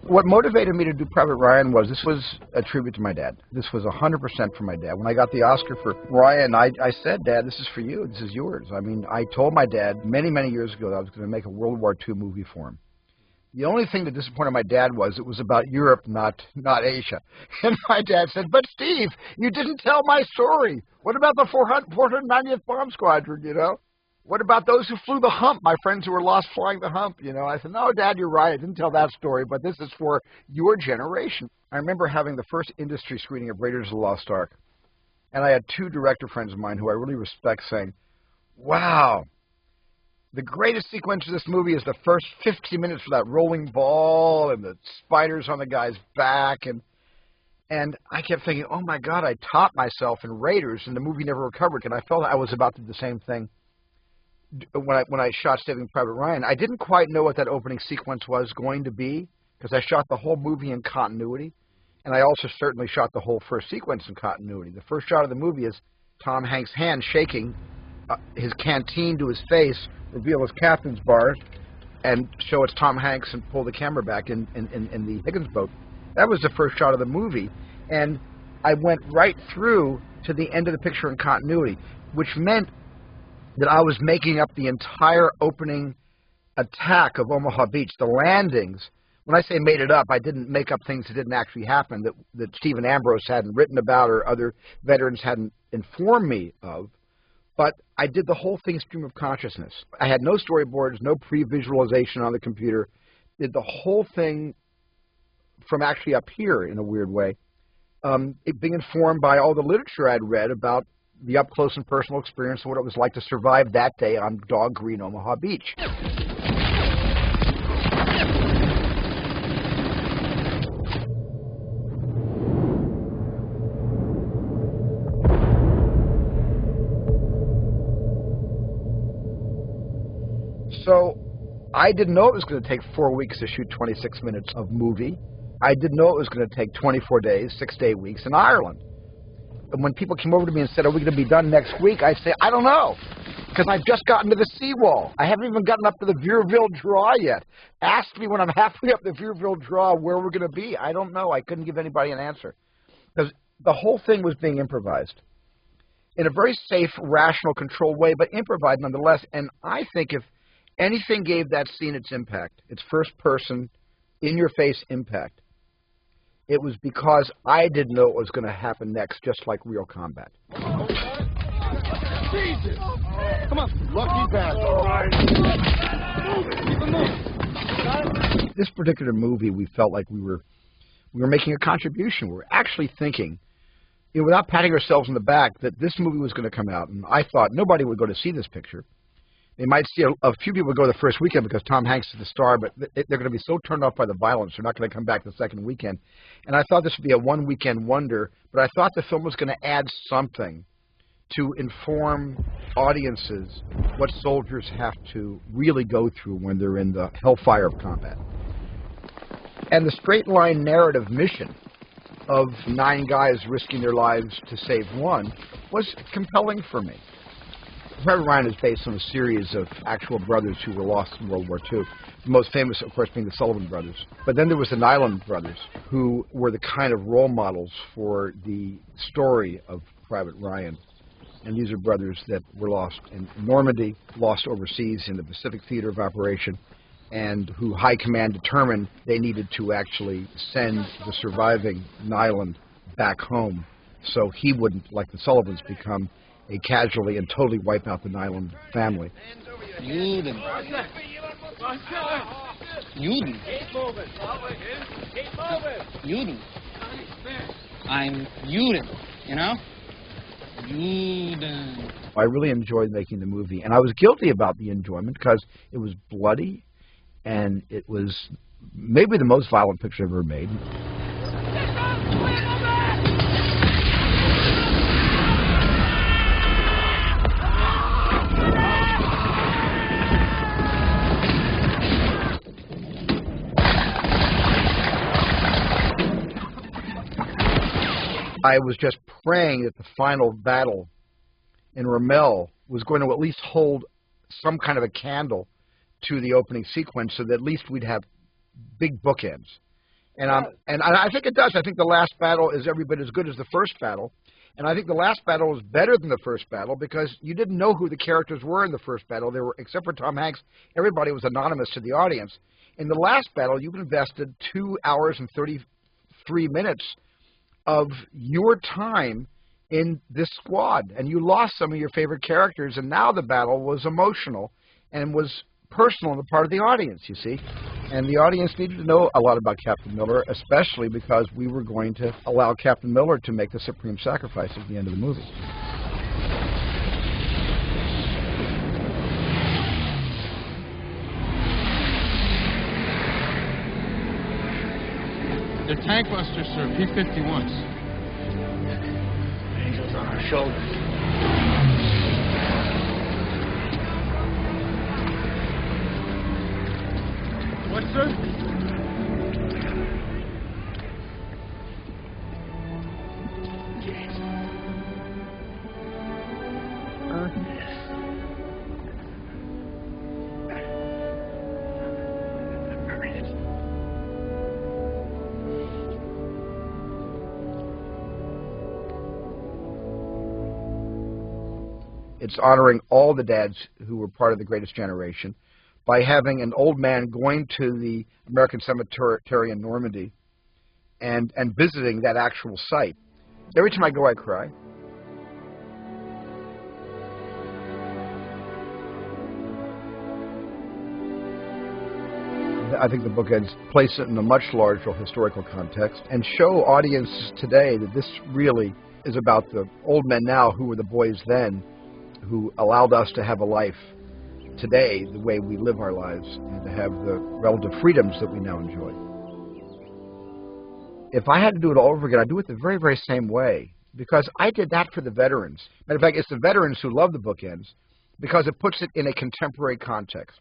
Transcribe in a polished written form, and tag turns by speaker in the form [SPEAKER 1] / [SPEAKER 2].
[SPEAKER 1] What motivated me to do Private Ryan was this was a tribute to my dad. This was 100% for my dad. When I got the Oscar for Ryan, I said, Dad, this is for you. This is yours. I mean, I told my dad many, many years ago that I was going to make a World War II movie for him. The only thing that disappointed my dad was it was about Europe, not Asia. And my dad said, but Steve, you didn't tell my story. What about the 490th Bomb Squadron, you know? What about those who flew the hump, my friends who were lost flying the hump, you know? I said, no, Dad, you're right. I didn't tell that story, but this is for your generation. I remember having the first industry screening of Raiders of the Lost Ark, and I had two director friends of mine who I really respect saying, wow, the greatest sequence of this movie is the first 50 minutes for that rolling ball and the spiders on the guy's back. And I kept thinking, oh, my God, I taught myself in Raiders, and the movie never recovered. And I felt I was about to do the same thing when I shot Saving Private Ryan. I didn't quite know what that opening sequence was going to be because I shot the whole movie in continuity, and I also certainly shot the whole first sequence in continuity. The first shot of the movie is Tom Hanks' hand shaking his canteen to his face, reveal his captain's bar, and show it's Tom Hanks and pull the camera back in the Higgins boat. That was the first shot of the movie, and I went right through to the end of the picture in continuity, which meant that I was making up the entire opening attack of Omaha Beach, the landings. When I say made it up, I didn't make up things that didn't actually happen, that Stephen Ambrose hadn't written about or other veterans hadn't informed me of. But I did the whole thing stream of consciousness. I had no storyboards, no pre-visualization on the computer. Did the whole thing from actually up here in a weird way, it being informed by all the literature I'd read about the up-close and personal experience of what it was like to survive that day on Dog Green, Omaha Beach. So I didn't know it was going to take 4 weeks to shoot 26 minutes of movie. I didn't know it was going to take 24 days, 6 to 8 weeks in Ireland. And when people came over to me and said, are we going to be done next week? I'd say, I don't know, because I've just gotten to the seawall. I haven't even gotten up to the Vierville Draw yet. Ask me when I'm halfway up the Vierville Draw where we're going to be. I don't know. I couldn't give anybody an answer, because the whole thing was being improvised in a very safe, rational, controlled way, but improvised nonetheless. And I think if anything gave that scene its impact, its first-person, in-your-face impact, it was because I didn't know what was going to happen next, just like real combat.
[SPEAKER 2] Jesus! Come on, lucky bastard! Keep him moving.
[SPEAKER 1] This particular movie, we felt like we were making a contribution. We were actually thinking, you know, without patting ourselves on the back, that this movie was going to come out. And I thought nobody would go to see this picture. They might see a few people go the first weekend because Tom Hanks is the star, but they're going to be so turned off by the violence, they're not going to come back the second weekend. And I thought this would be a one-weekend wonder, but I thought the film was going to add something to inform audiences what soldiers have to really go through when they're in the hellfire of combat. And the straight-line narrative mission of 9 guys risking their lives to save one was compelling for me. Private Ryan is based on a series of actual brothers who were lost in World War II. The most famous, of course, being the Sullivan brothers. But then there was the Nyland brothers, who were the kind of role models for the story of Private Ryan. And these are brothers that were lost in Normandy, lost overseas in the Pacific Theater of Operation, and who High Command determined they needed to actually send the surviving Nyland back home so he wouldn't, like the Sullivans, become a casualty and totally wipe out the Nyland family.
[SPEAKER 2] Juden. Juden. Juden. I'm Juden, you know? Juden.
[SPEAKER 1] I really enjoyed making the movie, and I was guilty about the enjoyment because it was bloody, and it was maybe the most violent picture I've ever made. I was just praying that the final battle in Rommel was going to at least hold some kind of a candle to the opening sequence so that at least we'd have big bookends. And I think it does. I think the last battle is every bit as good as the first battle. And I think the last battle is better than the first battle because you didn't know who the characters were in the first battle. They were, except for Tom Hanks, everybody was anonymous to the audience. In the last battle, you've invested 2 hours and 33 minutes of your time in this squad, and you lost some of your favorite characters, and now the battle was emotional and was personal on the part of the audience, you see. And the audience needed to know a lot about Captain Miller, especially because we were going to allow Captain Miller to make the supreme sacrifice at the end of the movie.
[SPEAKER 3] They're tank busters, sir. P-51s.
[SPEAKER 2] Angels on our shoulders.
[SPEAKER 3] What, sir?
[SPEAKER 1] It's honoring all the dads who were part of the Greatest Generation by having an old man going to the American Cemetery in Normandy and visiting that actual site. Every time I go, I cry. I think the bookends place it in a much larger historical context and show audiences today that this really is about the old men now who were the boys then, who allowed us to have a life today the way we live our lives and to have the relative freedoms that we now enjoy. If I had to do it all over again, I'd do it the very, very same way because I did that for the veterans. Matter of fact, it's the veterans who love the bookends because it puts it in a contemporary context.